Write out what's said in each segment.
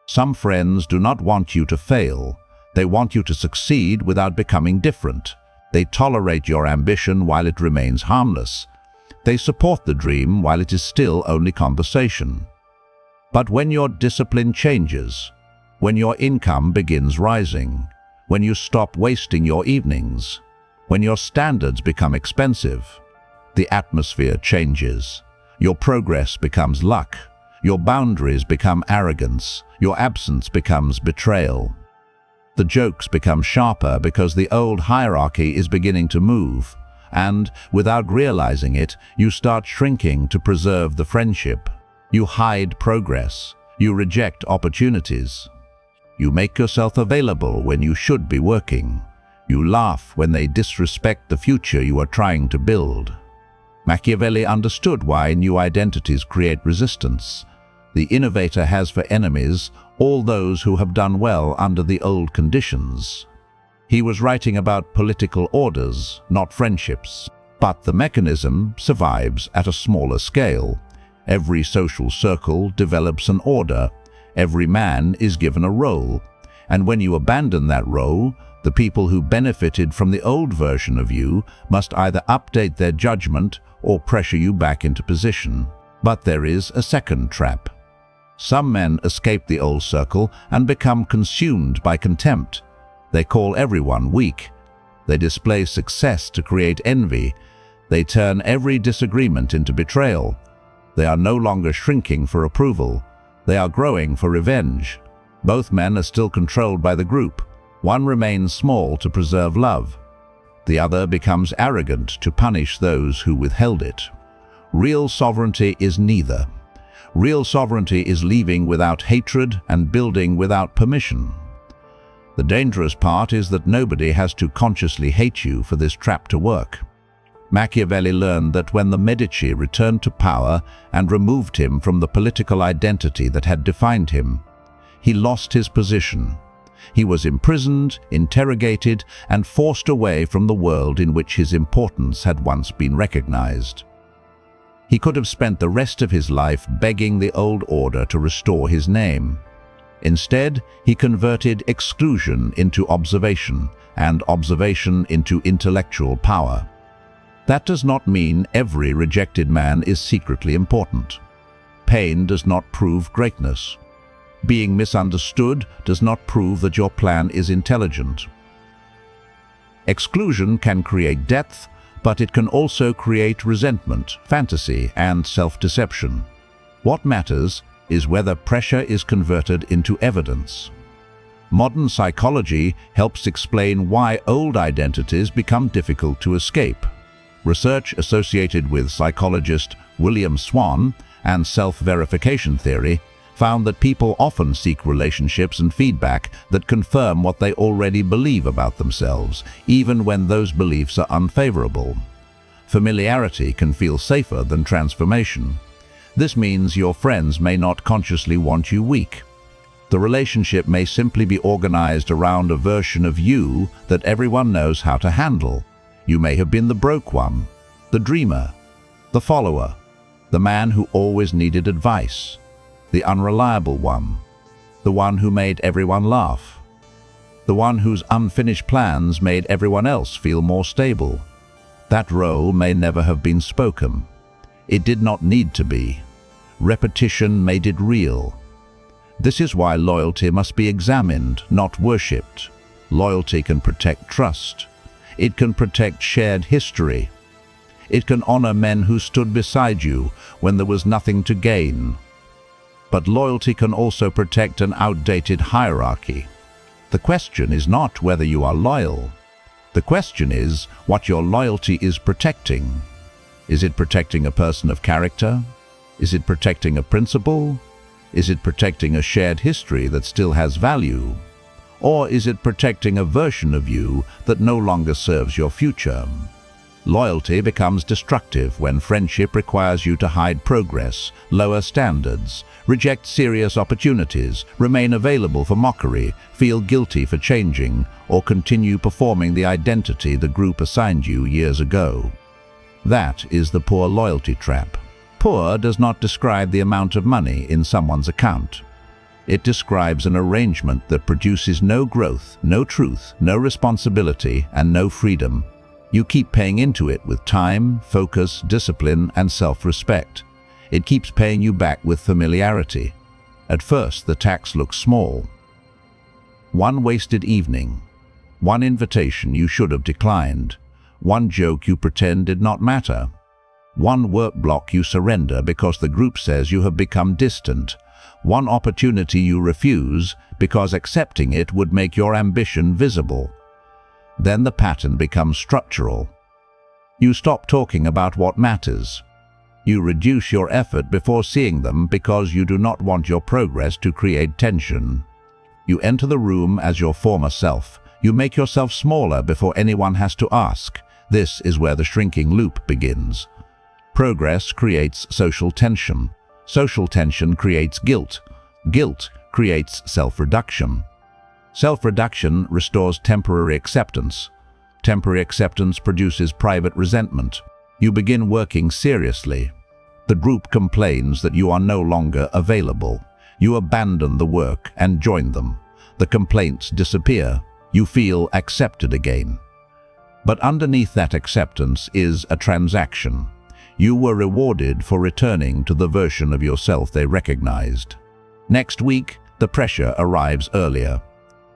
Some friends do not want you to fail. They want you to succeed without becoming different. They tolerate your ambition while it remains harmless. They support the dream while it is still only conversation. But when your discipline changes, when your income begins rising, when you stop wasting your evenings, when your standards become expensive, the atmosphere changes. Your progress becomes luck. Your boundaries become arrogance. Your absence becomes betrayal. The jokes become sharper because the old hierarchy is beginning to move, and, without realizing it, you start shrinking to preserve the friendship. You hide progress. You reject opportunities. You make yourself available when you should be working. You laugh when they disrespect the future you are trying to build. Machiavelli understood why new identities create resistance. The innovator has for enemies all those who have done well under the old conditions. He was writing about political orders, not friendships. But the mechanism survives at a smaller scale. Every social circle develops an order. Every man is given a role. And when you abandon that role, the people who benefited from the old version of you must either update their judgment or pressure you back into position. But there is a second trap. Some men escape the old circle and become consumed by contempt. They call everyone weak. They display success to create envy. They turn every disagreement into betrayal. They are no longer shrinking for approval. They are growing for revenge. Both men are still controlled by the group. One remains small to preserve love. The other becomes arrogant to punish those who withheld it. Real sovereignty is neither. Real sovereignty is leaving without hatred and building without permission. The dangerous part is that nobody has to consciously hate you for this trap to work. Machiavelli learned that when the Medici returned to power and removed him from the political identity that had defined him, he lost his position. He was imprisoned, interrogated, and forced away from the world in which his importance had once been recognized. He could have spent the rest of his life begging the old order to restore his name. Instead, he converted exclusion into observation, and observation into intellectual power. That does not mean every rejected man is secretly important. Pain does not prove greatness. Being misunderstood does not prove that your plan is intelligent. Exclusion can create depth, but it can also create resentment, fantasy, and self-deception. What matters is whether pressure is converted into evidence. Modern psychology helps explain why old identities become difficult to escape. Research associated with psychologist William Swan and self-verification theory found that people often seek relationships and feedback that confirm what they already believe about themselves, even when those beliefs are unfavorable. Familiarity can feel safer than transformation. This means your friends may not consciously want you weak. The relationship may simply be organized around a version of you that everyone knows how to handle. You may have been the broke one, the dreamer, the follower, the man who always needed advice, the unreliable one, the one who made everyone laugh, the one whose unfinished plans made everyone else feel more stable. That role may never have been spoken. It did not need to be. Repetition made it real. This is why loyalty must be examined, not worshipped. Loyalty can protect trust. It can protect shared history. It can honor men who stood beside you when there was nothing to gain. But loyalty can also protect an outdated hierarchy. The question is not whether you are loyal. The question is what your loyalty is protecting. Is it protecting a person of character? Is it protecting a principle? Is it protecting a shared history that still has value? Or is it protecting a version of you that no longer serves your future? Loyalty becomes destructive when friendship requires you to hide progress, lower standards, reject serious opportunities, remain available for mockery, feel guilty for changing, or continue performing the identity the group assigned you years ago. That is the poor loyalty trap. Poor does not describe the amount of money in someone's account. It describes an arrangement that produces no growth, no truth, no responsibility, and no freedom. You keep paying into it with time, focus, discipline, and self-respect. It keeps paying you back with familiarity. At first, the tax looks small. One wasted evening. One invitation you should have declined. One joke you pretend did not matter. One work block you surrender because the group says you have become distant. One opportunity you refuse because accepting it would make your ambition visible. Then the pattern becomes structural. You stop talking about what matters. You reduce your effort before seeing them because you do not want your progress to create tension. You enter the room as your former self. You make yourself smaller before anyone has to ask. This is where the shrinking loop begins. Progress creates social tension. Social tension creates guilt. Guilt creates self-reduction. Self-reduction restores temporary acceptance. Temporary acceptance produces private resentment. You begin working seriously. The group complains that you are no longer available. You abandon the work and join them. The complaints disappear. You feel accepted again. But underneath that acceptance is a transaction. You were rewarded for returning to the version of yourself they recognized. Next week, the pressure arrives earlier.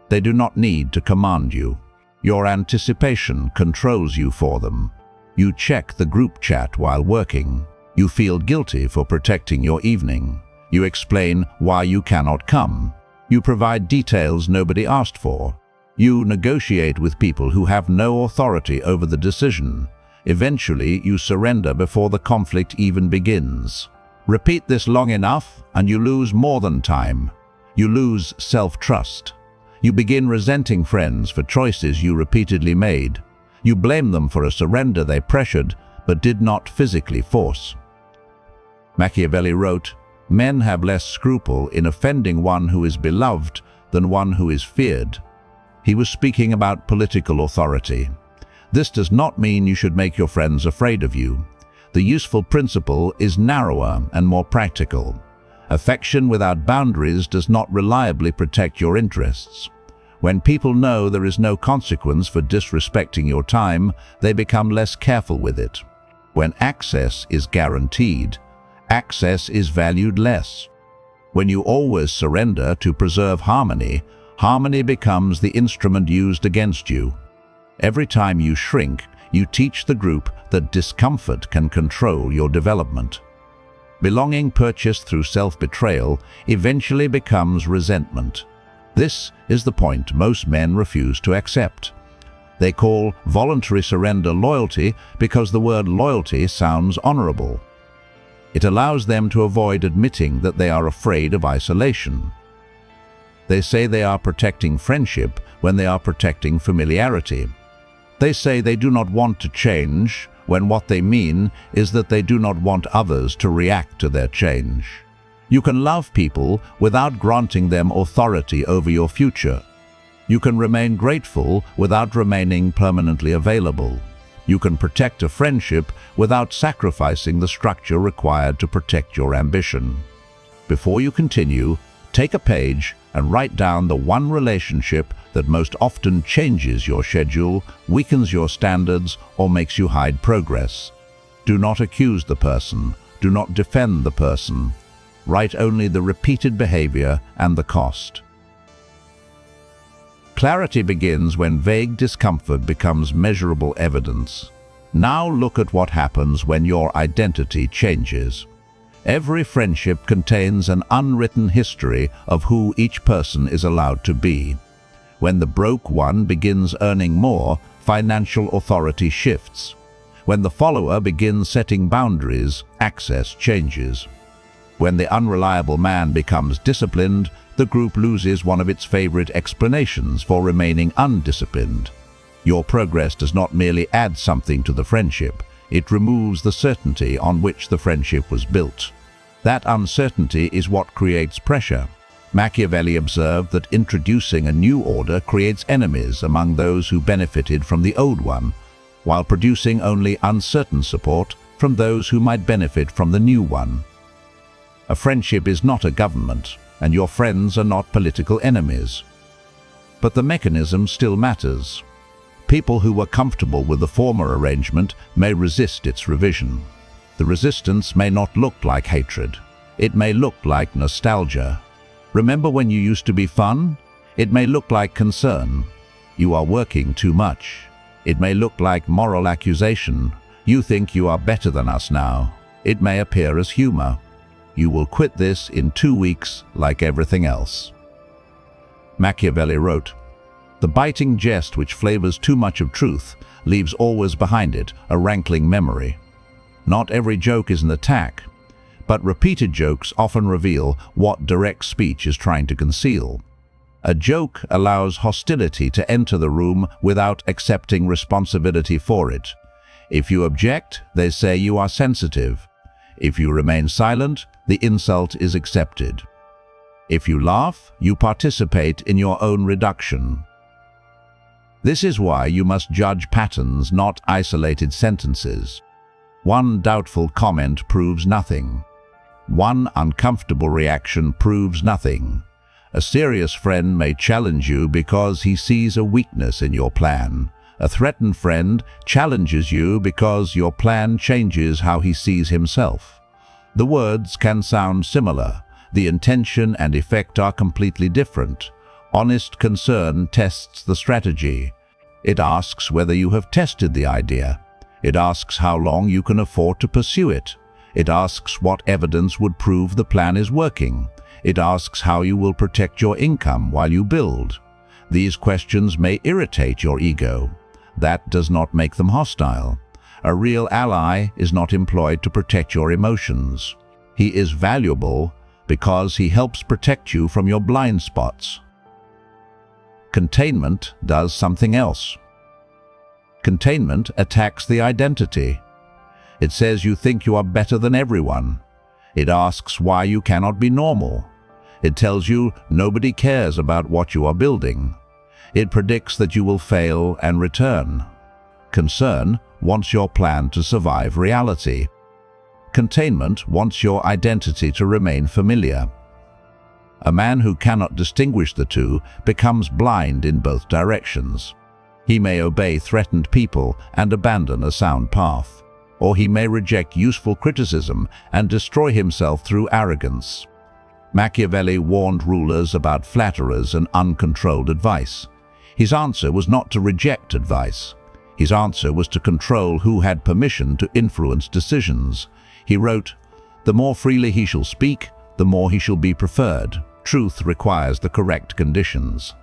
They do not need to command you. Your anticipation controls you for them. You check the group chat while working. You feel guilty for protecting your evening. You explain why you cannot come. You provide details nobody asked for. You negotiate with people who have no authority over the decision. Eventually, you surrender before the conflict even begins. Repeat this long enough, and you lose more than time. You lose self-trust. You begin resenting friends for choices you repeatedly made. You blame them for a surrender they pressured, but did not physically force. Machiavelli wrote, "Men have less scruple in offending one who is beloved than one who is feared." He was speaking about political authority. This does not mean you should make your friends afraid of you. The useful principle is narrower and more practical. Affection without boundaries does not reliably protect your interests. When people know there is no consequence for disrespecting your time, they become less careful with it. When access is guaranteed, access is valued less. When you always surrender to preserve harmony, harmony becomes the instrument used against you. Every time you shrink, you teach the group that discomfort can control your development. Belonging purchased through self-betrayal eventually becomes resentment. This is the point most men refuse to accept. They call voluntary surrender loyalty because the word loyalty sounds honorable. It allows them to avoid admitting that they are afraid of isolation. They say they are protecting friendship when they are protecting familiarity. They say they do not want to change when what they mean is that they do not want others to react to their change. You can love people without granting them authority over your future. You can remain grateful without remaining permanently available. You can protect a friendship without sacrificing the structure required to protect your ambition. Before you continue, take a page and write down the one relationship that most often changes your schedule, weakens your standards, or makes you hide progress. Do not accuse the person. Do not defend the person. Write only the repeated behavior and the cost. Clarity begins when vague discomfort becomes measurable evidence. Now look at what happens when your identity changes. Every friendship contains an unwritten history of who each person is allowed to be. When the broke one begins earning more, financial authority shifts. When the follower begins setting boundaries, access changes. When the unreliable man becomes disciplined, the group loses one of its favorite explanations for remaining undisciplined. Your progress does not merely add something to the friendship, it removes the certainty on which the friendship was built. That uncertainty is what creates pressure. Machiavelli observed that introducing a new order creates enemies among those who benefited from the old one, while producing only uncertain support from those who might benefit from the new one. A friendship is not a government. and your friends are not political enemies. But the mechanism still matters. People who were comfortable with the former arrangement may resist its revision. The resistance may not look like hatred. It may look like nostalgia. Remember when you used to be fun? It may look like concern. You are working too much. It may look like moral accusation. You think you are better than us now. It may appear as humor. You will quit this in 2 weeks like everything else. Machiavelli wrote, "The biting jest which flavors too much of truth leaves always behind it a rankling memory." Not every joke is an attack, but repeated jokes often reveal what direct speech is trying to conceal. A joke allows hostility to enter the room without accepting responsibility for it. If you object, they say you are sensitive. If you remain silent, the insult is accepted. If you laugh, you participate in your own reduction. This is why you must judge patterns, not isolated sentences. One doubtful comment proves nothing. One uncomfortable reaction proves nothing. A serious friend may challenge you because he sees a weakness in your plan. A threatened friend challenges you because your plan changes how he sees himself. The words can sound similar. The intention and effect are completely different. Honest concern tests the strategy. It asks whether you have tested the idea. It asks how long you can afford to pursue it. It asks what evidence would prove the plan is working. It asks how you will protect your income while you build. These questions may irritate your ego. That does not make them hostile. A real ally is not employed to protect your emotions. He is valuable because he helps protect you from your blind spots. Containment does something else. Containment attacks the identity. It says you think you are better than everyone. It asks why you cannot be normal. It tells you nobody cares about what you are building. It predicts that you will fail and return. Concern wants your plan to survive reality. Containment wants your identity to remain familiar. A man who cannot distinguish the two becomes blind in both directions. He may obey threatened people and abandon a sound path, or he may reject useful criticism and destroy himself through arrogance. Machiavelli warned rulers about flatterers and uncontrolled advice. His answer was not to reject advice. His answer was to control who had permission to influence decisions. He wrote, "The more freely he shall speak, the more he shall be preferred. Truth requires the correct conditions."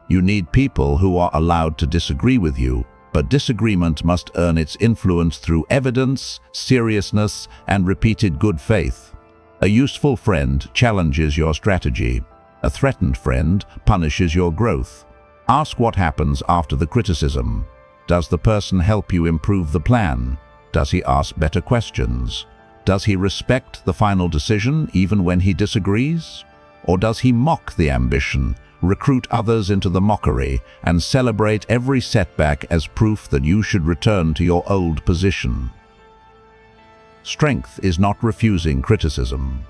You need people who are allowed to disagree with you, but disagreement must earn its influence through evidence, seriousness, and repeated good faith. A useful friend challenges your strategy. A threatened friend punishes your growth. Ask what happens after the criticism. Does the person help you improve the plan? Does he ask better questions? Does he respect the final decision even when he disagrees? Or does he mock the ambition, recruit others into the mockery, and celebrate every setback as proof that you should return to your old position? Strength is not refusing criticism.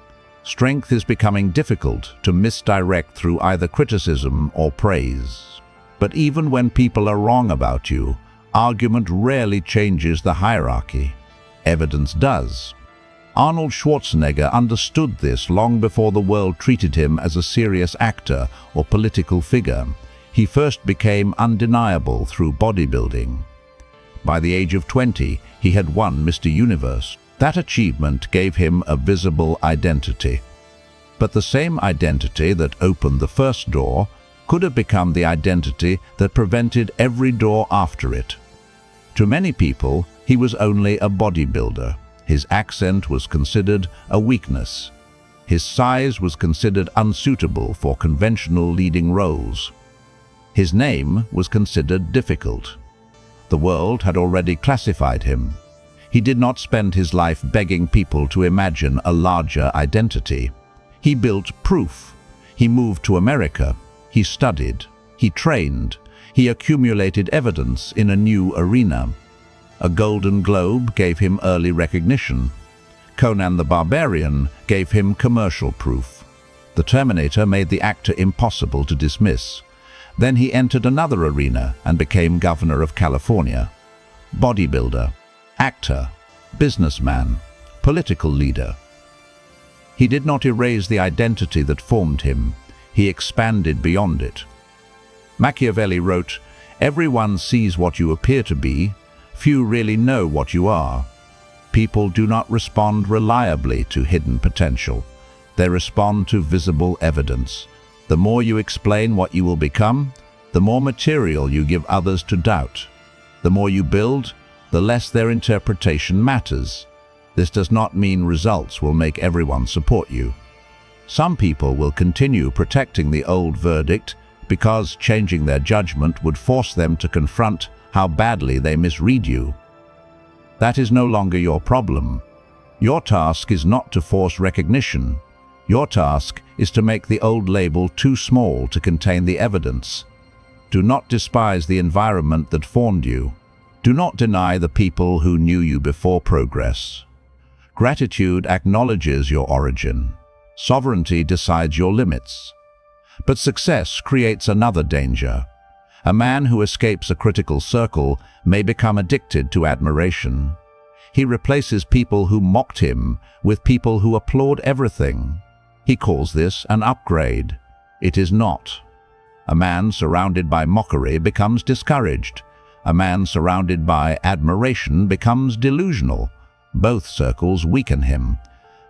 Strength is becoming difficult to misdirect through either criticism or praise. But even when people are wrong about you, argument rarely changes the hierarchy. Evidence does. Arnold Schwarzenegger understood this long before the world treated him as a serious actor or political figure. He first became undeniable through bodybuilding. By the age of 20, he had won Mr. Universe. That achievement gave him a visible identity. But the same identity that opened the first door could have become the identity that prevented every door after it. To many people, he was only a bodybuilder. His accent was considered a weakness. His size was considered unsuitable for conventional leading roles. His name was considered difficult. The world had already classified him. He did not spend his life begging people to imagine a larger identity. He built proof. He moved to America. He studied. He trained. He accumulated evidence in a new arena. A Golden Globe gave him early recognition. Conan the Barbarian gave him commercial proof. The Terminator made the actor impossible to dismiss. Then he entered another arena and became governor of California. Bodybuilder, actor, businessman, political leader. He did not erase the identity that formed him. He expanded beyond it. Machiavelli wrote, "Everyone sees what you appear to be. Few really know what you are." People do not respond reliably to hidden potential. They respond to visible evidence. The more you explain what you will become, the more material you give others to doubt. The more you build, the less their interpretation matters. This does not mean results will make everyone support you. Some people will continue protecting the old verdict because changing their judgment would force them to confront how badly they misread you. That is no longer your problem. Your task is not to force recognition. Your task is to make the old label too small to contain the evidence. Do not despise the environment that formed you. Do not deny the people who knew you before progress. Gratitude acknowledges your origin. Sovereignty decides your limits. But success creates another danger. A man who escapes a critical circle may become addicted to admiration. He replaces people who mocked him with people who applaud everything. He calls this an upgrade. It is not. A man surrounded by mockery becomes discouraged. A man surrounded by admiration becomes delusional. Both circles weaken him.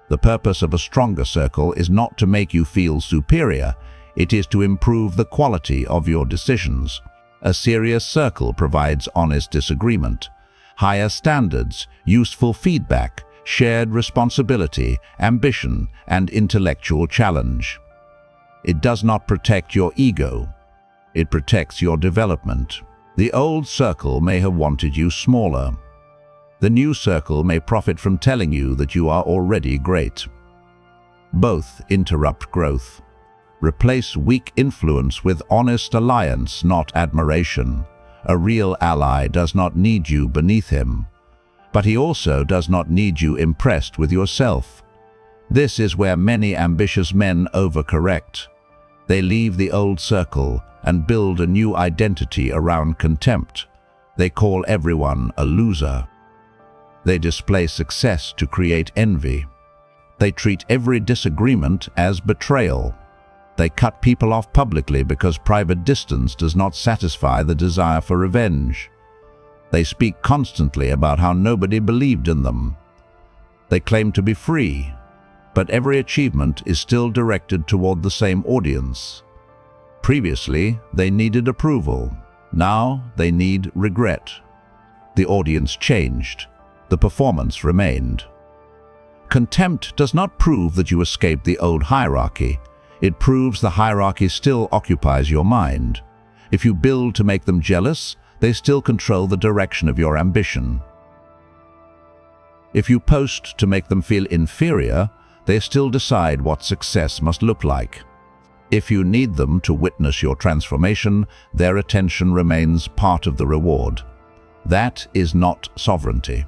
The purpose of a stronger circle is not to make you feel superior. It is to improve the quality of your decisions. A serious circle provides honest disagreement, higher standards, useful feedback, shared responsibility, ambition, and intellectual challenge. It does not protect your ego. It protects your development. The old circle may have wanted you smaller. The new circle may profit from telling you that you are already great. Both interrupt growth. Replace weak influence with honest alliance, not admiration. A real ally does not need you beneath him, but he also does not need you impressed with yourself. This is where many ambitious men overcorrect. They leave the old circle and build a new identity around contempt. They call everyone a loser. They display success to create envy. They treat every disagreement as betrayal. They cut people off publicly because private distance does not satisfy the desire for revenge. They speak constantly about how nobody believed in them. They claim to be free, but every achievement is still directed toward the same audience. Previously, they needed approval. Now, they need regret. The audience changed. The performance remained. Contempt does not prove that you escaped the old hierarchy. It proves the hierarchy still occupies your mind. If you build to make them jealous, they still control the direction of your ambition. If you post to make them feel inferior, they still decide what success must look like. If you need them to witness your transformation, their attention remains part of the reward. That is not sovereignty.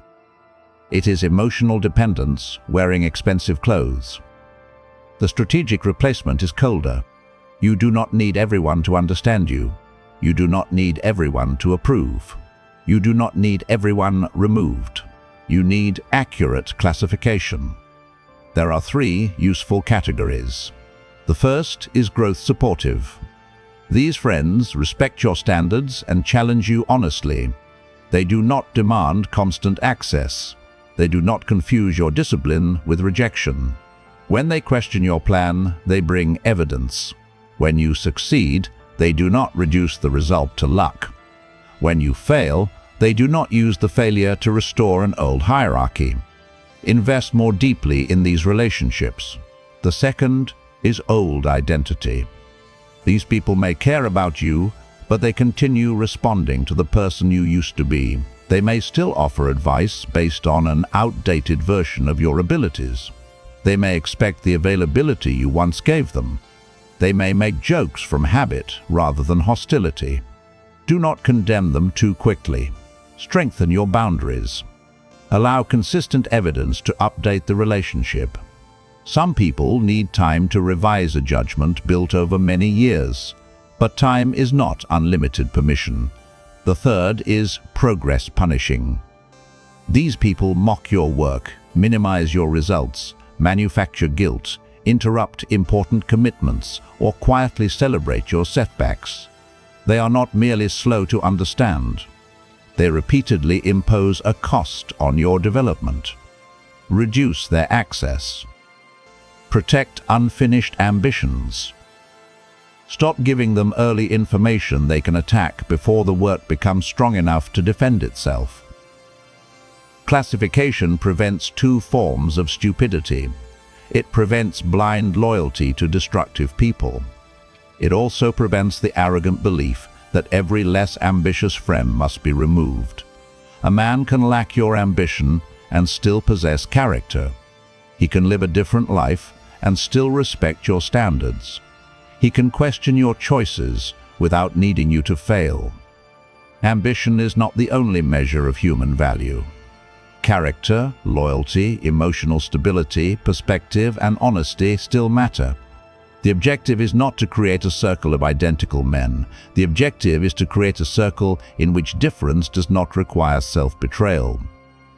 It is emotional dependence wearing expensive clothes. The strategic replacement is colder. You do not need everyone to understand you. You do not need everyone to approve. You do not need everyone removed. You need accurate classification. There are 3 useful categories. The first is growth supportive. These friends respect your standards and challenge you honestly. They do not demand constant access. They do not confuse your discipline with rejection. When they question your plan, they bring evidence. When you succeed, they do not reduce the result to luck. When you fail, they do not use the failure to restore an old hierarchy. Invest more deeply in these relationships. The second is old identity. These people may care about you, but they continue responding to the person you used to be. They may still offer advice based on an outdated version of your abilities. They may expect the availability you once gave them. They may make jokes from habit rather than hostility. Do not condemn them too quickly. Strengthen your boundaries. Allow consistent evidence to update the relationship. Some people need time to revise a judgment built over many years, but time is not unlimited permission. The third is progress punishing. These people mock your work, minimize your results, manufacture guilt, interrupt important commitments, or quietly celebrate your setbacks. They are not merely slow to understand. They repeatedly impose a cost on your development. Reduce their access. Protect unfinished ambitions. Stop giving them early information they can attack before the work becomes strong enough to defend itself. Classification prevents two forms of stupidity. It prevents blind loyalty to destructive people. It also prevents the arrogant belief that every less ambitious friend must be removed. A man can lack your ambition and still possess character. He can live a different life and still respect your standards. He can question your choices without needing you to fail. Ambition is not the only measure of human value. Character, loyalty, emotional stability, perspective, and honesty still matter. The objective is not to create a circle of identical men. The objective is to create a circle in which difference does not require self-betrayal.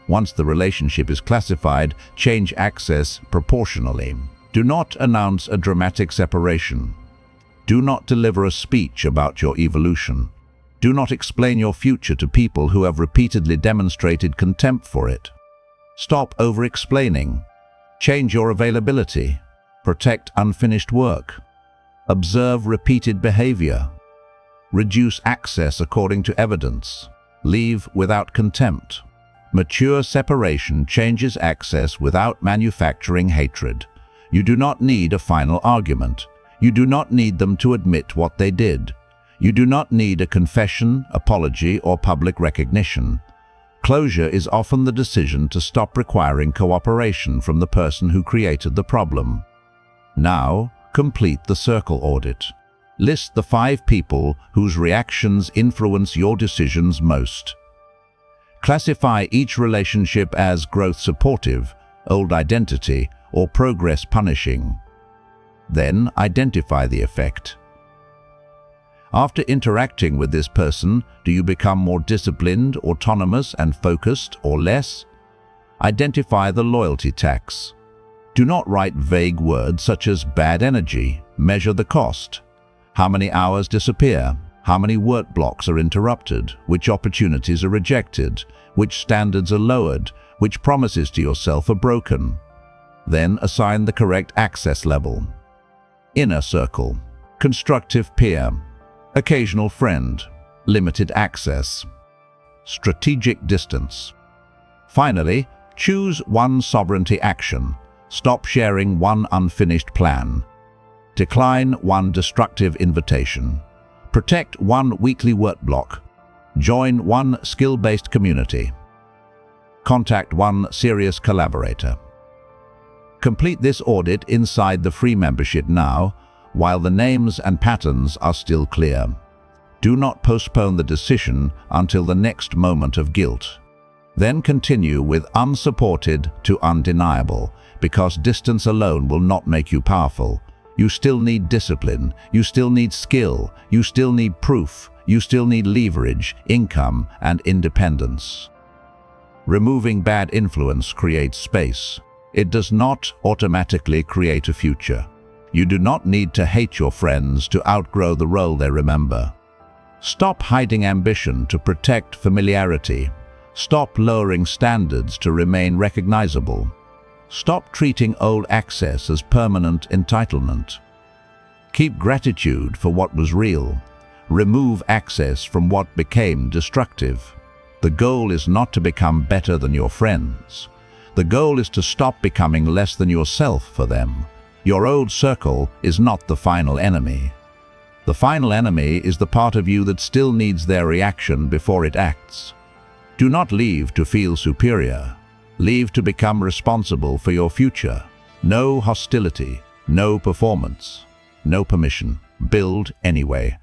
Once the relationship is classified, change access proportionally. Do not announce a dramatic separation. Do not deliver a speech about your evolution. Do not explain your future to people who have repeatedly demonstrated contempt for it. Stop over-explaining. Change your availability. Protect unfinished work. Observe repeated behavior. Reduce access according to evidence. Leave without contempt. Mature separation changes access without manufacturing hatred. You do not need a final argument. You do not need them to admit what they did. You do not need a confession, apology, or public recognition. Closure is often the decision to stop requiring cooperation from the person who created the problem. Now, complete the circle audit. List the 5 people whose reactions influence your decisions most. Classify each relationship as growth supportive, old identity, or progress punishing. Then identify the effect. After interacting with this person, do you become more disciplined, autonomous, and focused, or less? Identify the loyalty tax. Do not write vague words such as bad energy. Measure the cost. How many hours disappear? How many work blocks are interrupted? Which opportunities are rejected? Which standards are lowered? Which promises to yourself are broken? Then assign the correct access level. Inner circle, constructive peer, occasional friend, limited access, strategic distance. Finally, choose one sovereignty action. Stop sharing one unfinished plan. Decline one destructive invitation. Protect one weekly work block. Join one skill-based community. Contact one serious collaborator. Complete this audit inside the free membership now, while the names and patterns are still clear. Do not postpone the decision until the next moment of guilt. Then continue with Unsupported to Undeniable, because distance alone will not make you powerful. You still need discipline, you still need skill, you still need proof, you still need leverage, income, and independence. Removing bad influence creates space. It does not automatically create a future. You do not need to hate your friends to outgrow the role they remember. Stop hiding ambition to protect familiarity. Stop lowering standards to remain recognizable. Stop treating old access as permanent entitlement. Keep gratitude for what was real. Remove access from what became destructive. The goal is not to become better than your friends. The goal is to stop becoming less than yourself for them. Your old circle is not the final enemy. The final enemy is the part of you that still needs their reaction before it acts. Do not leave to feel superior. Leave to become responsible for your future. No hostility, no performance, no permission. Build anyway.